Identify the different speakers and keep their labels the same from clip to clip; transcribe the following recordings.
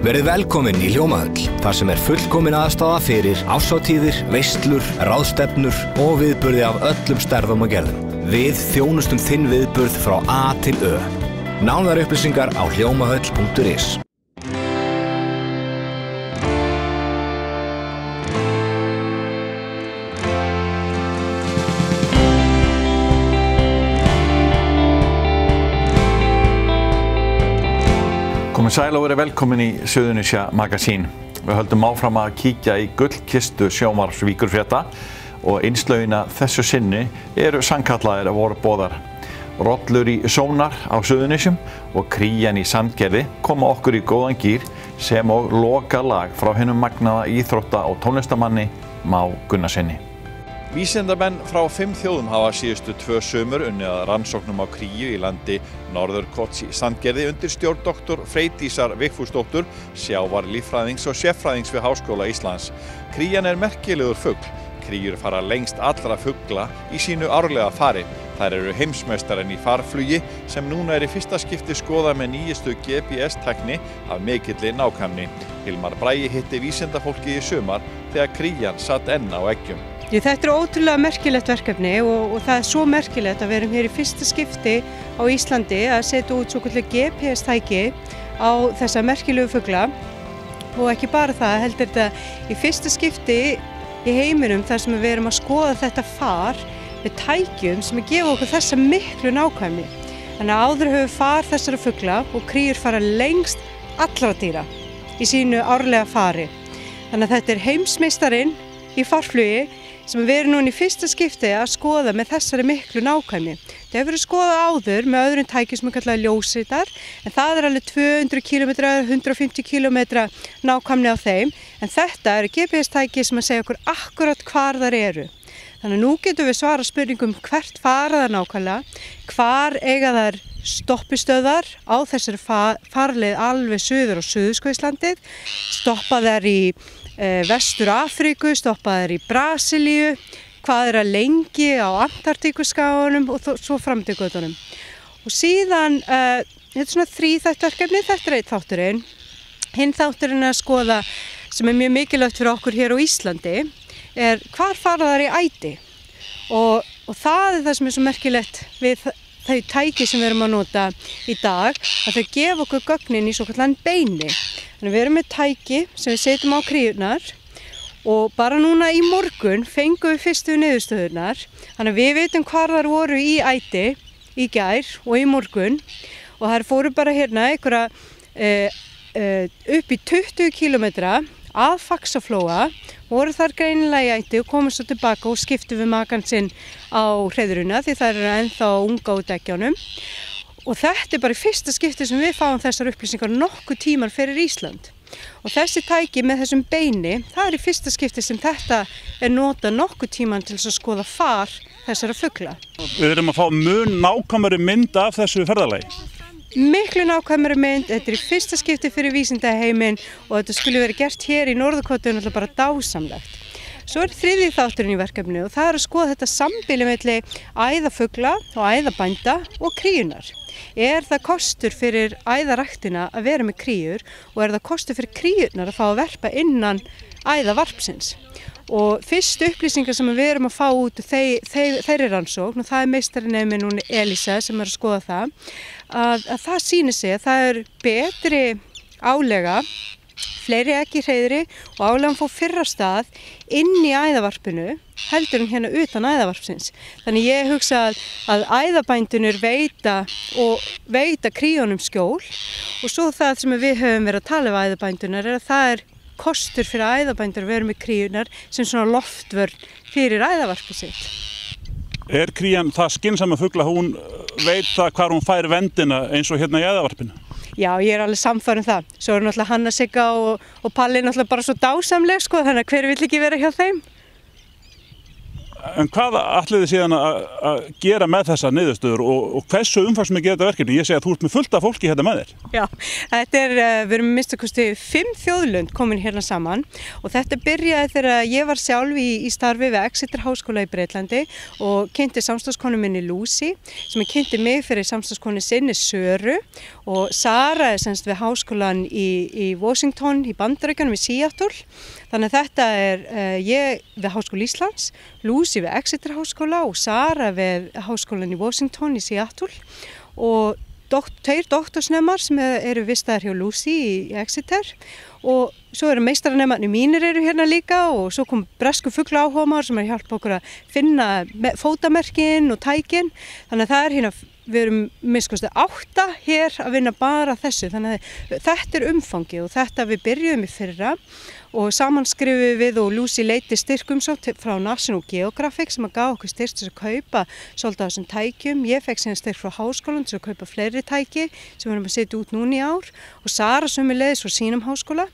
Speaker 1: Verið velkomin í Hljómahöll, þar sem fullkomin aðstaða fyrir árshátíðir, veislur, ráðstefnur og viðburði af öllum stærðum og gerðum. Við þjónustum þinn viðburð frá A til Ö. Nánari upplýsingar á hljómahöll.is.
Speaker 2: Komið sæl og verið velkomin í Suðurnesja Magasín. Við höldum áfram að kíkja í gullkistu sjónvarps-víkurfrétta og innslaugina þessu sinni eru sannkallaðir vorboðar. Rollur í sónar á Suðurnesjum og krían í Sandgerði koma okkur í góðan gír sem og lokalag frá hinum magnaða íþrótta- og tónlistamanni Má Gunnarsinni. Vísindamenn frá 5 þjóðum hafa síðustu 2 sumur unnið að rannsóknum á kríu í landi Norðurkots í Sandgerði undir stjórn doktor Freydísar Vigfúsdóttur, sjávarlíffræðings og sérfræðings við Háskóla Íslands. Krían er merkilegur fugl. Kríur fara lengst allra fugla í sínu árlega fari. Þær eru heimsmeistarinn í farflugi sem núna er í fyrsta skipti skoðað með nýjustu GPS-tækni af mikilli nákvæmni. Hilmar Bragi hitti vísindafólki í sumar þegar krían satt enn á eggjum.
Speaker 3: Þetta ótrúlega merkilegt verkefni og það er svo merkilegt að við erum hér í fyrsta skipti á Íslandi að setja út svokallað GPS-tæki á þessa merkilegu fugla og ekki bara það, heldur þetta í fyrsta skipti í heiminum þar sem við erum að skoða þetta far með tækjum sem gefa okkur þessa miklu nákvæmni. Þannig að áður höfum far þessara fugla og kríur fara lengst allra dýra í sínu árlega fari. Þannig að þetta er heimsmeistarinn í farflugi sem við erum núna í fyrsta skipti að skoða með þessari miklu nákvæmni. Það hefur verið skoðað áður með öðrum tækjum sem er kallað ljósritar, en það er alveg 200 km, 150 km nákvæmni á þeim, en þetta eru GPS-tæki sem að segja okkur akkurat hvar þar eru. Þannig að nú getum við svara spurningum hvert fara þar nákvæmlega, hvar eiga þar stoppistöðvar á þessari farleið alveg suður á Suðurskautslandið, stoppa þær í Vestur Afríku, stoppa þær í Brasilíu, hvað er að lengi á Antartíkuskáunum og svo fram til götunum. Og síðan, þetta er svona 3-þætt verkefni, þetta er einn þátturinn. Hinn þátturinn að skoða sem er mjög mikilvægt fyrir okkur hér á Íslandi er hvar fara þær í æti. Og það er það sem er svo merkilegt við þau tæki sem við erum að nota í dag, að þau gefa okkur gögnin í svokallaðan beini. Þannig við erum með tæki sem við setjum á kríurnar og bara núna í morgun fengum við fyrstu niðurstöðurnar. Þannig að við veitum hvar þar voru í æti í gær og í morgun og þær fóru bara hérna einhverja upp í 20 km að Faxaflóa, voru þar greinilega í æti og komum svo tilbaka og skiptu við makann sinn á hreiðruna því það eru ennþá unga út eggjónum. Og þetta er bara í fyrsta skipti sem við fáum þessar upplýsingar nokkuð tímar fyrir Ísland. Og þessi tæki með þessum beini, það er í fyrsta skipti sem þetta er notað nokkuð tíman til að skoða far þessara fugla.
Speaker 4: Við erum að fá mun nákvæmari mynd af þessu ferðalagi.
Speaker 3: Miklu nákvæmari mynd, þetta er í fyrsta skipti fyrir vísindaheiminn og þetta skulle verið gert hér í Norðurkoti og náttúrulega bara dásamlegt. Svo er 3. þátturinn í verkefninu og það er að skoða þetta sambýli milli æðafugla og æðabænda og kríunar. Er það kostur fyrir æðaræktina að vera með kríur og er það kostur fyrir kríurnar að fá að verpa innan æðavarpsins? Og fyrstu upplýsingar sem við erum að fá út þeirri rannsókn, og það er meistarineminn hún Elísa sem er að skoða það, að það sýnir sig að það er betri álega, fleiri egg í hreiðri og álegan fór fyrra stað inn í æðavarpinu heldur en hérna utan æðavarpsins. Þannig ég hugsa að æðabændunir veita kríunum skjól og svo það sem við höfum verið að tala um æðabændunar er að það er kostur fyrir æðabændur að vera með kríunar sem svona loftvörn fyrir æðavarpið sitt.
Speaker 4: Er krían það skynsama fugla, hún veit það hvar hún fær vendina eins og hérna í æðavarpinu?
Speaker 3: Já, ég er alveg sannfærð það. Svo er náttúrulega Hanna Sigga og Palli náttúrulega bara svo dásamleg, sko, þannig að hver vill ekki vera hjá þeim?
Speaker 4: En hvað ætlið þið síðan að gera með þessa niðurstöður og hversu umfangsmikið þetta verkefni? Ég segi að þú ert með fullt af fólki hérna með þér.
Speaker 3: Já, við erum með minnsta kosti 5 þjóðlönd komin hérna saman og þetta byrjaði þegar ég var sjálf í starfi við Exeter Háskóla í Breitlandi og kynnti samstarfskonu minni Lucy sem kynnti mig fyrir samstarfskonu sinni Söru og Sara er semst við háskólan í Washington í Bandaríkjunum í Seattle. Þannig að þetta ég við Háskóla Íslands, Lucy við Exeter Háskóla og Sara við Háskólan í Washington í Seattle og tveir doktorsnemar sem eru vistaðir hjá Lucy í Exeter og svo eru meistaranemarnir mínir eru hérna líka og svo kom bresku fuglaáhugamár sem hjálpa okkur að finna fótamerkin og tækin. Þannig að það hérna, við erum minnst 8 hér að vinna bara þessu. Þannig að þetta umfangið og þetta við byrjuðum í fyrra og saman skrifum við og Lucy leiti styrkumsókn frá National Geographic sem að gaf okkur styrk til að kaupa svolítið af þessum tækjum. Ég fekk síðan styrk frá háskólanum til að kaupa fleiri tæki sem við erum að setja út núna í ár og Sara sömuleiðis frá sínum háskóla.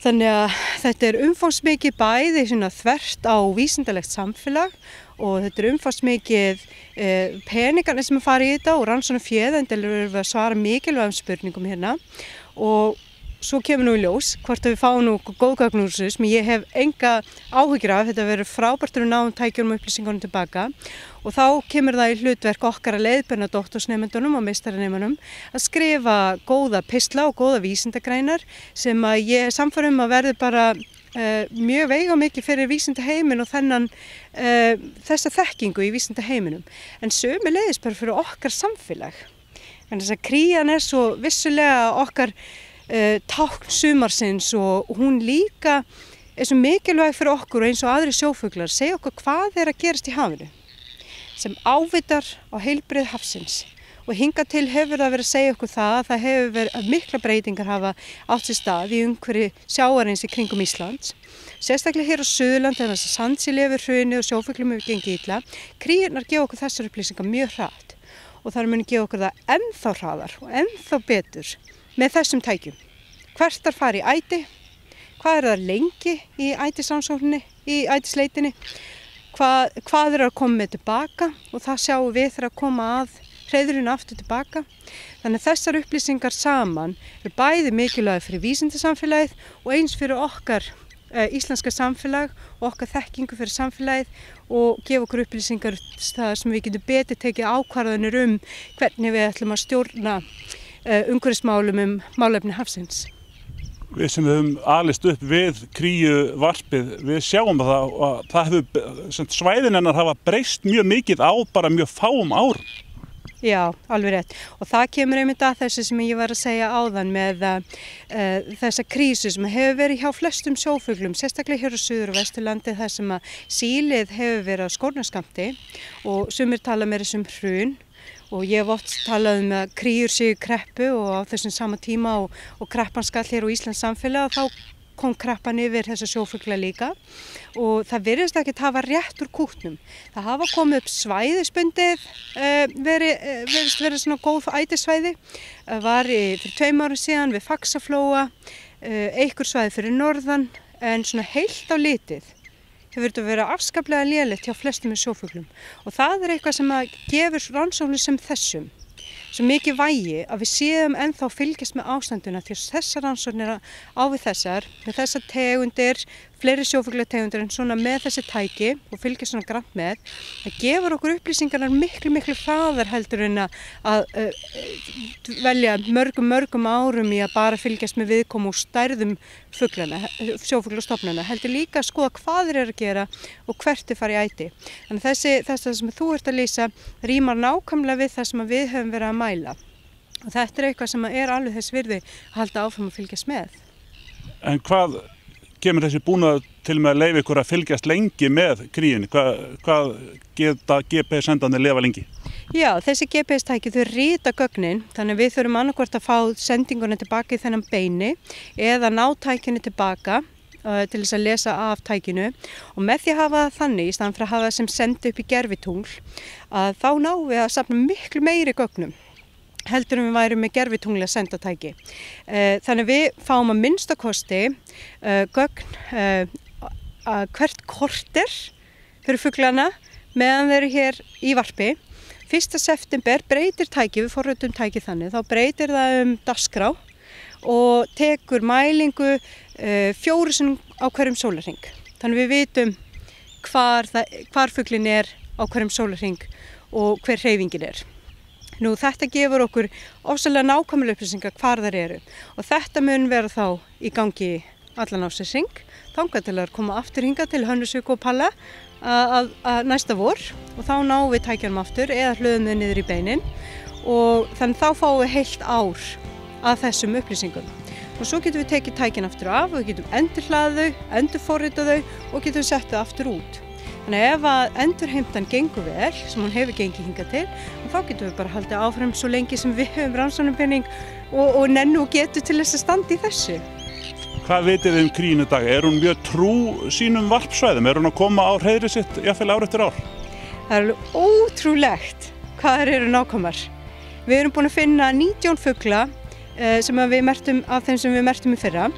Speaker 3: Þannig að þetta umfangsmikið bæði þvert á vísindalegt samfélag og þetta umfangsmikið peningarnir sem fara í þetta og rannsóknarféð en erum við að svara mikilvægum spurningum hérna og svo kemur nú í ljós hvort að við fáum nú góð gögn úr þessu sem ég hef enga áhyggjur af, þetta verður frábært að við náum tækjunum og upplýsingunum tilbaka og þá kemur það í hlutverk okkar að leiðbeina doktorsnemendunum og meistaranemunum að skrifa góða pistla og góða vísindagreinar sem að ég er sannfærð að verður bara mjög veigamikið fyrir vísindaheimin og þessa þekkingu í vísindaheiminum en sömuleiðis bara fyrir okkar samfélag. Þannig að krían er svo vissulega okkar tákn sumarsins og hún líka er svo mikilvæg fyrir okkur og eins og aðri sjófuglar segja okkur hvað að gerast í hafinu sem ávitar á heilbrigði hafsins og hingað til hefur það verið að segja okkur það hefur verið mikla breytingar hafa átt sér stað í umhverfi sjávarins í kringum Íslands sérstaklega hér á Suðurlandi þar sem sandsíli hefur hrunið og sjófuglum hefur gengið illa. Kríurnar gefa okkur þessar upplýsingar mjög hratt og þar muni gefa okkur það ennþá hraðar og ennþá betur með þessum tækjum. Hvert þar fara í æti, hvað það lengi í ætisrannsókninni, í ætisleitinni, hvað að koma með tilbaka og það sjáum við þegar að koma að hreiðrinu aftur tilbaka. Þannig að þessar upplýsingar saman eru bæði mikilvæg fyrir vísindasamfélagið og eins fyrir okkar íslenska samfélag og okkar þekkingu fyrir samfélagið og gefa okkur upplýsingar þar sem við getum betur tekið ákvarðanir hvernig við ætlum að stjórna umhverfismálum málefni hafsins.
Speaker 4: Við sem höfum alist upp við kríuvarpið, við sjáum svæðin hennar hafa breyst mjög mikið á bara mjög fáum árum.
Speaker 3: Já, alveg rétt. Og það kemur einmitt að þessu sem ég var að segja áðan með þessa krísu sem hefur verið hjá flestum sjófuglum, sérstaklega hér á Suður- og Vesturlandi þar sem að sílið hefur verið á skórnarskammti og sumir tala meira hrun. Og ég hef oft talað að kríur séu í kreppu og á þessum sama tíma og kreppan skall hér á Íslands samfélag og þá kom kreppan yfir þessa sjófugla líka og það virðist ekki að hafa rétt úr kútnum. Það hafa komið upp svæðisbundið, verið svona góð ætisvæði. Það var fyrir 2 árum síðan við Faxaflóa, einhver svæði fyrir norðan en svona heilt á litið hefur þetta verið afskaplega lélegt hjá flestum sjófuglum og það eitthvað sem að gefur rannsóknir sem þessum svo mikið vægi að við séum ennþá fylgjast með ástanduna því að þessar rannsóknir á við með þessar tegundir, fleiri sjófuglategundir en svona með þessi tæki og fylgjast svona grannt með, það gefur okkur upplýsingarnar miklu hraðar heldur en að velja mörgum árum í að bara fylgjast með viðkomu og stærðum fuglana, sjófuglastofnana, heldur líka að skoða hvað þeir eru að gera og hvert þeir fara í æti. Þannig þess sem þú ert að lýsa rímar nákvæmlega við það sem við höfum verið að mæla. Og þetta eitthvað sem alveg þess virði að halda áfram að fylgjast með.
Speaker 4: En hvað kemur þessi búnaður til með að leyfa ykkur að fylgjast lengi með kríunni? Hvað geta GPS-sendarnir lifa lengi?
Speaker 3: Já, þessi GPS-tæki þau rita gögnin, þannig að við þurfum annarkvort að fá sendinguna tilbaka í þennan beini eða ná tækinu tilbaka til þess að lesa af tækinu og með því að hafa það þannig í staðan fyrir að hafa það sem sendi upp í gervitungl að þá náum við að safna miklu meiri gögnum heldur við værum með gervitungli að senda tæki. Þannig við fáum að minnsta kosti gögn hvert korter fyrir fuglana meðan þeir eru hér í varpi. 1. september breytir tæki, við forritum tæki þannig, þá breytir það dagskrá og tekur mælingu 4 sinnum á hverjum sólarhring. Þannig við vitum hvar fuglinn á hverjum sólarhring og hver hreyfingin Nú þetta gefur okkur ofsalega nákvæmlega upplýsingar hvar þær eru og þetta mun vera þá í gangi allan ársins hring, þangað til að koma aftur hingað til Hönnuvík og Palla að næsta vor og þá náum við tækjanum aftur eða hlöðum þau niður í beinin og þannig þá fáum við heilt ár að þessum upplýsingum. Og svo getum við tekið tækin aftur af og getum endurhlaðið þau, endurforritað þau og getum sett þau aftur út. Þannig ef að endurheimtan gengur vel, sem hún hefur gengið hingað til, þá getum við bara haldið áfram svo lengi sem við höfum rannsóknarpenning og nennu og getu til þess að standa í þessu.
Speaker 4: Hvað vitið þið krían í dag? Er hún mjög trú sínum varpsvæðum? Er hún að koma á hreiðrið sitt jafnvel ár eftir ár?
Speaker 3: Það er alveg ótrúlegt hvað þær eru nákvæmar. Við erum búin að finna 19 fugla sem við merktum af þeim sem við merktum í fyrra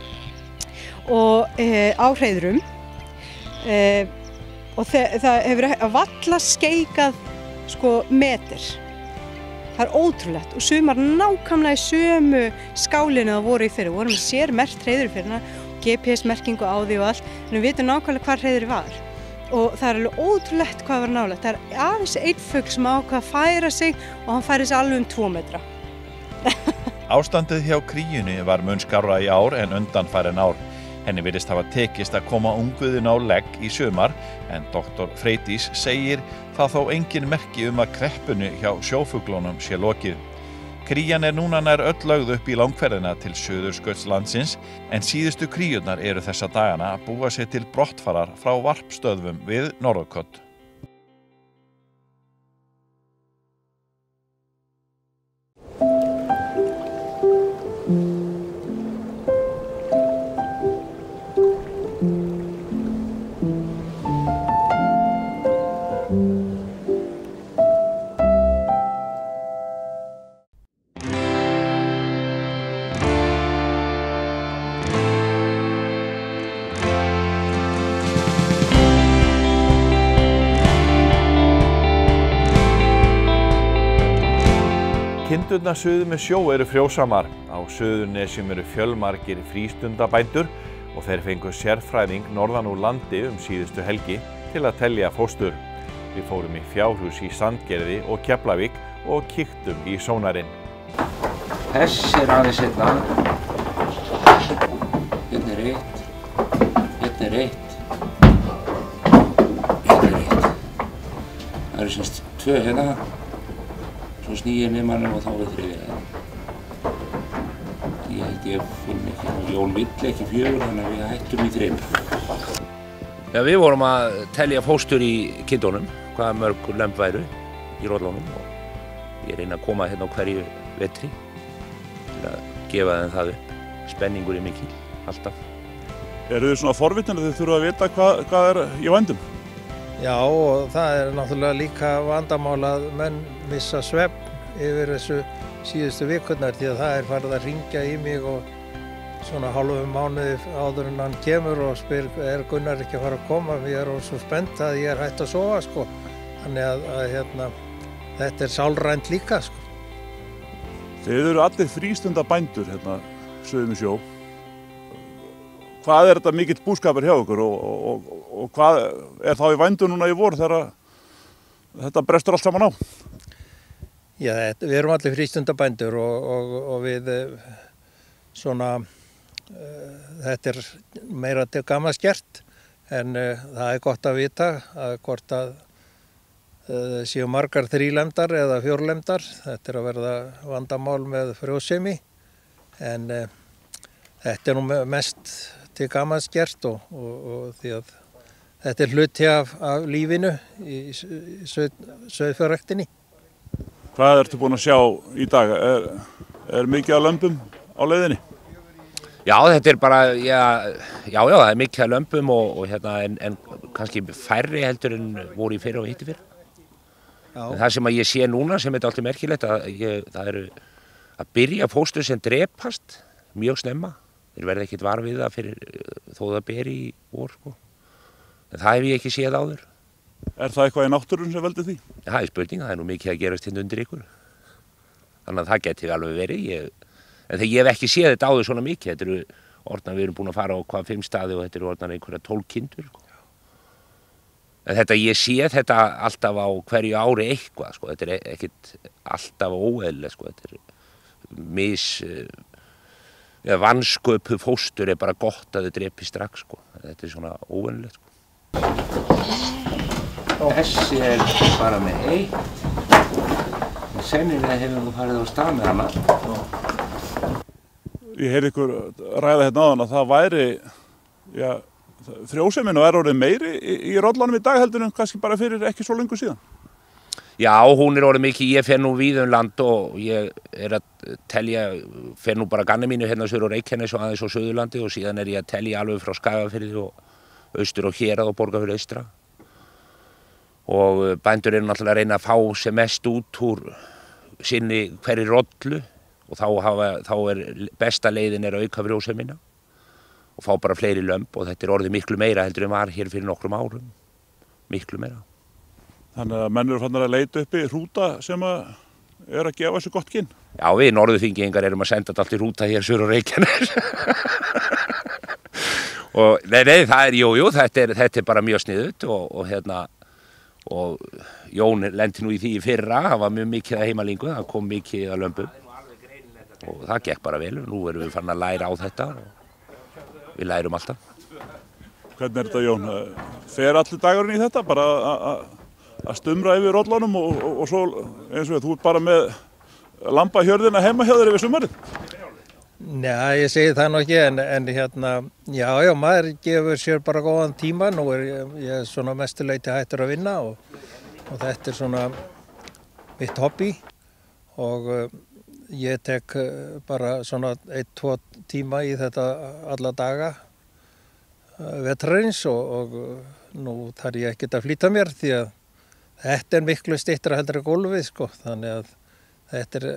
Speaker 3: og á hreiðrum. Og það hefur varla skeikað metir. Það er ótrúlegt og sumar nákvæmlega í sömu skálinu það voru í fyrra. Við vorum að sér merkt hreiður í fyrra, GPS-merkingu á því og allt, en við vitum nákvæmlega hvar hreiður var. Og það er alveg ótrúlegt hvað var nálægt. Það er aðeins einn fugl sem ákvað að færa sig og hann færi sig alveg 2 metra.
Speaker 2: Ástandið hjá kríunni var mun skárra í ár en undanfarin ár. Henni virðist hafa tekist að koma ungviðinu á legg í sumar en Dr. Freydís segir það þó engin merki að kreppunni hjá sjófuglunum sé lokið. Krían núna nær öll lögð upp í langferðina til Suðurskautslandsins en síðustu kríurnar eru þessa dagana að búa sig til brottfarar frá varpstöðvum við Norðurkott. Kindurnar suður með sjó eru frjósamar. Á Suðurnesjum eru fjölmargir frístundabændur og þeir fengu sérfræðing norðan úr landi síðustu helgi til að telja fóstur. Við fórum í fjárhús í Sandgerði og Keflavík og kíktum í sónarinn.
Speaker 5: Þess aðeins hérna. Hérna er 1. Hérna er 1. Hérna er 1. Það eru semst 2 hérna. Svo sný ég nefnum og þá er 3. Ég held ég finn ekki, Jón vill ekki 4, þannig að við hættum í 3. Já, við vorum að telja fóstur í kindunum, hvaða mörg lömb væru í rollunum og ég reyna að koma hérna á hverju vetri til að gefa þeim það upp. Spenningur er mikil, alltaf.
Speaker 4: Eru þið svona forvitin að þið þurfa að vita hvað í vændum?
Speaker 6: Já, og það er náttúrulega líka vandamál að menn missa svefn yfir þessu síðustu vikurnar því að það er farið að hringja í mig og svona hálfum mánuði áður en hann kemur og spyr Gunnar ekki að fara að koma, við erum svo spennt að ég er hætt að sofa sko. Þannig að þetta er sálrænt líka sko.
Speaker 4: Þið eru allir frístundabændur hérna suður með sjó. Hvað er þetta mikill búskapur hjá ykkur og hvað er þá í vændum núna í vor þegar þetta brestur allt saman á?
Speaker 6: Já, við erum allir frístundabændur og við svona, þetta er meira til gamans gert en það er gott að vita að hvort að séu margar 3-lemdar eða 4-lemdar. Þetta er að verða vandamál með frjósemi en þetta er nú mest til gamans gert og því að þetta er hluti af lífinu í sauðfjárræktinni.
Speaker 4: Hvað ertu búin að sjá í dag? Er mikið af lömbum á leiðinni?
Speaker 5: Já, þetta er bara, já, það er mikið af lömbum og hérna en kannski færri heldur en voru í fyrra og hitti fyrra. En það sem að ég sé núna sem er alltaf merkilegt það eru að byrja fóstur sem drepast mjög snemma. Þeir verða ekkert var við það fyrir þó það beri í vor sko. En það hef ég ekki séð áður.
Speaker 4: Er það eitthvað í náttúrunni sem veldur því?
Speaker 5: Það er spurning, það er nú mikið að gerast hérna undir ykkur. Þannig að það geti alveg verið. En þegar ég hef ekki séð þetta áður svona mikið, þetta eru orðnar, við erum búin að fara á 5 staði og þetta eru orðnar einhverja 12 kindur. Sko. En þetta, ég sé þetta alltaf á hverju ári eitthvað, sko. Þetta er ekkert alltaf óeðlilegt, sko. Þetta er vansköpuð fóstur er bara gott að þau drepi strax, sko. Þetta er svona óeðlilegt, sko. Þessi er bara með eitt. Sennilega hefur þú farið á stað með hana.
Speaker 4: Ég heyrði ykkur ræða hérna áðan að það væri, frjóseminu er orðið meiri í rollunum í dag heldur en kannski bara fyrir ekki svo lengur síðan.
Speaker 5: Já, hún er orðið mikið, ég fer nú víða land og ég er að telja, fer nú bara ganni mínu hérna söður á Reykjanes og aðeins á Suðurlandi og síðan er ég að telja alveg frá Skagafirði og austur og Hérað og Borgarfjörð eystra. Og bændur eru náttúrulega að reyna að fá sem mest út úr sinni hverri rollu og þá er besta leiðin er að auka frjósemina og fá bara fleiri lömb og þetta er orðið miklu meira heldur en var hér fyrir nokkrum árum. Miklu meira.
Speaker 4: Þannig að menn eru fannar að leita uppi hrúta sem er að gefa þessu gott kyn?
Speaker 5: Já, við Norðurþingingar erum að senda þetta allt í hrúta hér sur á Reykjanes. Og nei, það er, jú, þetta er bara mjög sniðugt og Jón lenti nú í því í fyrra, það var mjög mikið að heimalingu, það kom mikið að lömbum og það gekk bara vel, nú erum við farin að læra á þetta og við lærum alltaf.
Speaker 4: Hvernig er þetta, Jón? Fer allir dagurinn í þetta, bara að stumra yfir rollunum og svo eins og þú ert bara með lambahjörðina heima hjá þér yfir sumarið?
Speaker 6: Já, ég segi það nú ekki, en já, maður gefur sér bara góðan tíma, nú er ég svona mestuleyti hættur að vinna og þetta er svona mitt hobby og ég tek bara svona 1-2 tíma í þetta alla daga vetrarins og nú þarf ég ekkert að flýta mér því að þetta er miklu styttra heldur en gólfið, sko, þannig að þetta er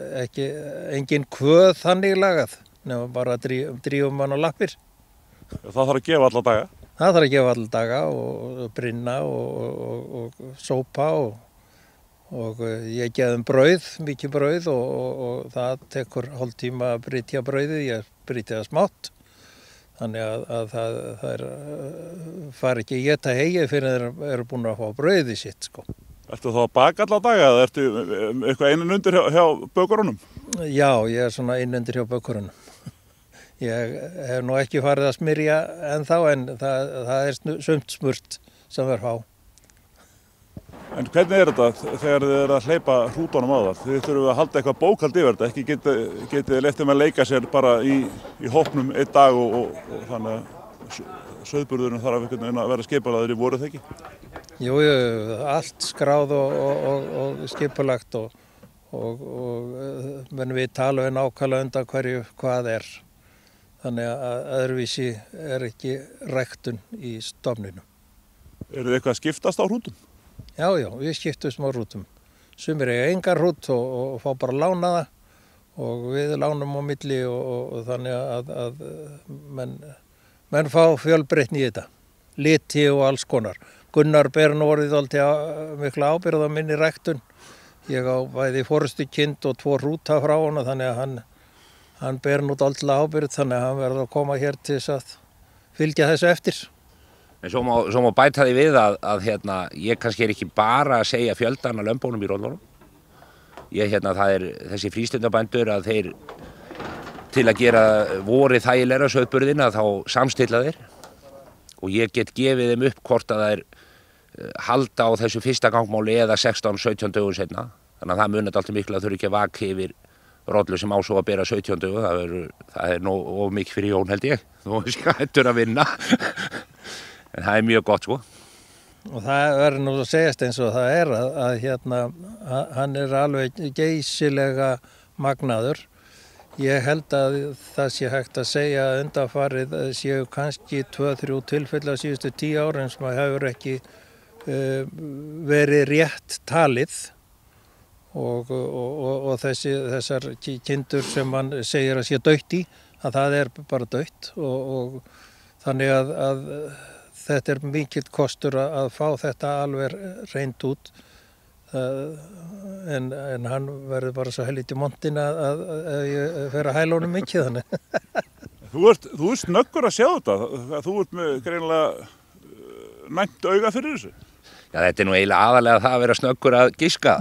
Speaker 6: engin kvöð þannig lagað. Nefnum bara drífum mann á lappir.
Speaker 4: Það þarf að gefa alla daga?
Speaker 6: Það þarf að gefa alla daga og brynna og sópa og ég geði brauð, mikið brauð og það tekur hálftíma að brytja brauðið, ég brytja það smátt. Þannig að það fari ekki að éta heyið fyrir þeir eru búin að fá brauðið sitt, sko.
Speaker 4: Ertu þá að baka alla daga eða ertu eitthvað innan undir hjá bökurunum?
Speaker 6: Já, ég er svona innan undir hjá bökurunum. Ég hef nú ekki farið að smyrja ennþá en það er sumt smurt sem er fá.
Speaker 4: En hvernig er þetta þegar þið eru að hleypa hrútunum á það? Þið þurfum að halda eitthvað bókhald yfir þetta, ekki getið leyft þeim að leika sér bara í hópnum einn dag og þannig að sauðburðurinn þarf að vera skipulaður í voru þegar ekki?
Speaker 6: Jú, allt skráð og skipulagt og menn við tala nákvæmlega undan hverju hvað er. Þannig að öðruvísi er ekki ræktun í stofninu.
Speaker 4: Eru þið eitthvað að skiptast á hrútum?
Speaker 6: Já, við skiptumst á hrútum. Sumir eiga engar hrút og fá bara lánaða og við lánum á milli og þannig að menn fá fjölbreytni í þetta. Liti og alls konar. Gunnar ber nú orðið alltaf mikla ábyrgð á minni ræktun. Ég á bæði forystukind og 2 hrúta frá honum þannig að hann ber nú alltaf ábyrgð þannig að hann verður að koma hér til þess að fylgja þessu eftir.
Speaker 5: En svo má bæta því við að ég kannski er ekki bara að segja fjöldan af lömbunum í rollunum. Það er þessi frístundabændur að þeir til að gera vorið þægilegra sauðburðina þá samstilla þeir og ég get gefið þeim upp hvort að þeir halda á þessu fyrsta gangmáli eða 16-17 dögum seinna. Þannig að það munir alltaf miklu að þurfi ekki að vaka yfir rollu sem á svo að bera 17 dögum. Það er nóg of mikið fyrir Jón held ég. Þú veist hættur að vinna. En það er mjög gott, sko.
Speaker 6: Og það verður nú að segjast eins og það er að hann er alveg geysilega magnaður. Ég held að það sé hægt að segja að undanfarið séu kannski 2-3 tilfelli á síðustu 10 árin sem hefur ekki verið rétt talið og þessar kindur sem hann segir að sé dautt í, að það er bara dautt og þannig að þetta mikill kostur að fá þetta alveg reynd út. En hann verður bara svo helviti montinn að ég fer að hæla honum mikið þannig.
Speaker 4: Þú ert snöggur að sjá þetta. Þú ert með greinilega næmt auga fyrir þessu.
Speaker 5: Já, þetta nú eiginlega aðalega það að vera snöggur að giska.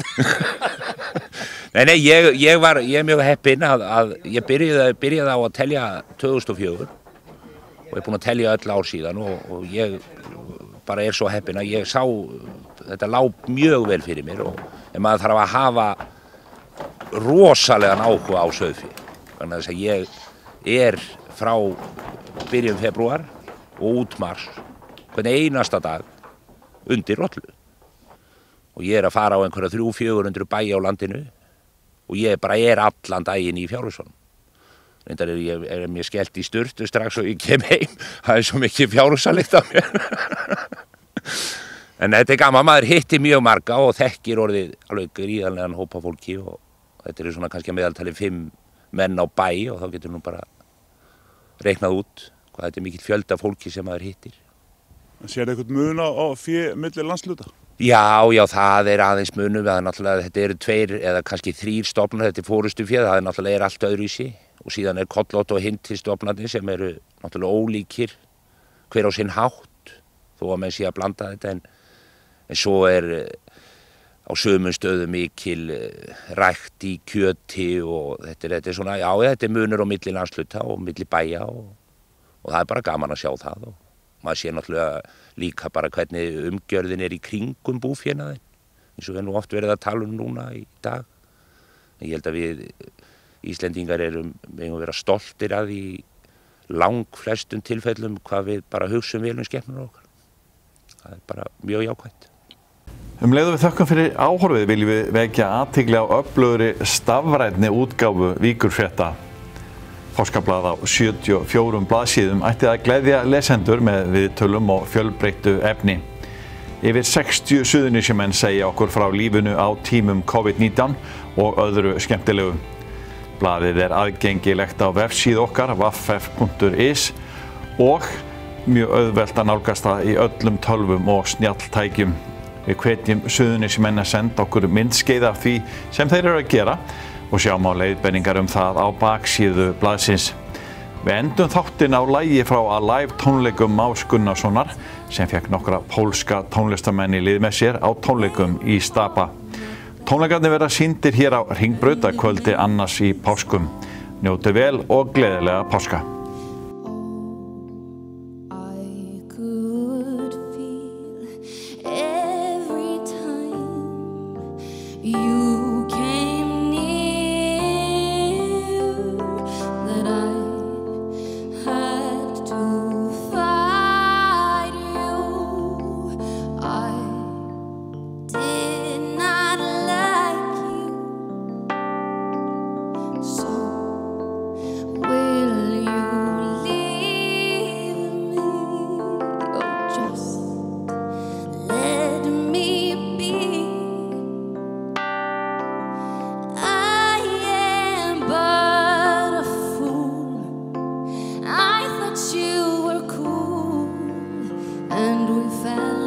Speaker 5: Nei, ég er mjög heppinn að ég byrjaði á að telja 2004 og er búinn að telja öll ár síðan og ég bara er svo heppinn að ég sá þetta lá mjög vel fyrir mér en maður þarf að hafa rosalegan áhuga á sauðfé. Þannig að þess að ég er frá byrjun febrúar og út mars hvern einasta dag undir rollu. Og ég er að fara á einhverja 300-400 bæi á landinu og ég bara er allan daginn í Fjárhúsunum. Reyndar er mér skellt í sturtu strax og ég kem heim. Það er svo mikið fjárhúsalykt af mér. En þetta er gaman, maður hittir mjög marga og þekkir orðið alveg gríðarlegan hópa fólki og þetta er svona kannski að meðaltali 5 menn á bæ og þá getur nú bara reiknað út hvað þetta er mikill fjölda fólki sem maður hittir.
Speaker 4: Sérðu eitthvað mun á fé milli landsluta?
Speaker 5: Já, það er aðeins munum, þetta eru 2 eða kannski 3 stofnar, þetta er forystuféð, það er náttúrulega allt öðruvísi og síðan er kollótt og hintistofnarnir sem eru náttúrulega ólíkir hver á sinn hátt þó að menn sé að blanda þetta en svo er á sömum stöðum mikil rækt í kjöti og þetta er svona, þetta er munur á milli landsluta og milli bæja og það er bara gaman að sjá það og maður sé náttúrulega líka bara hvernig umgjörðin er í kringum búfénaðinn eins og við nú oft verið að tala núna í dag. En ég held að við Íslendingar megum vera stoltir að í langflestum tilfellum hvað við bara hugsum vel skepnur okkar. Það er bara mjög jákvætt.
Speaker 2: Leið og við þökkum fyrir áhorfið viljum við vekja athygli á öflugri stafrænni útgáfu Víkurfrétta. Páskablað á 74 blaðsíðum ætti að gleðja lesendur með viðtölum og fjölbreyttu efni. Yfir 60 Suðurnesjamenn segja okkur frá lífinu á tímum COVID-19 og öðru skemmtilegu. Blaðið er aðgengilegt á vefsíðu okkar www.vaff.is og mjög auðvelt að nálgast það í öllum tölvum og snjalltækjum. Við hvetjum Suðurnesjamenn að senda okkur myndskeið af því sem þeir eru að gera og sjá má leiðbeiningar það á baksíðu blaðsins. Við endum þáttinn á lagi frá Alive tónleikum Más Gunnarssonar sem fékk nokkra pólska tónlistamenn í lið með sér á tónleikum í Stapa. Tónleikarnir verða sýndir hér á Hringbraut að kvöldi annars í páskum. Njótið vel og gleðilega páska.
Speaker 7: And we fell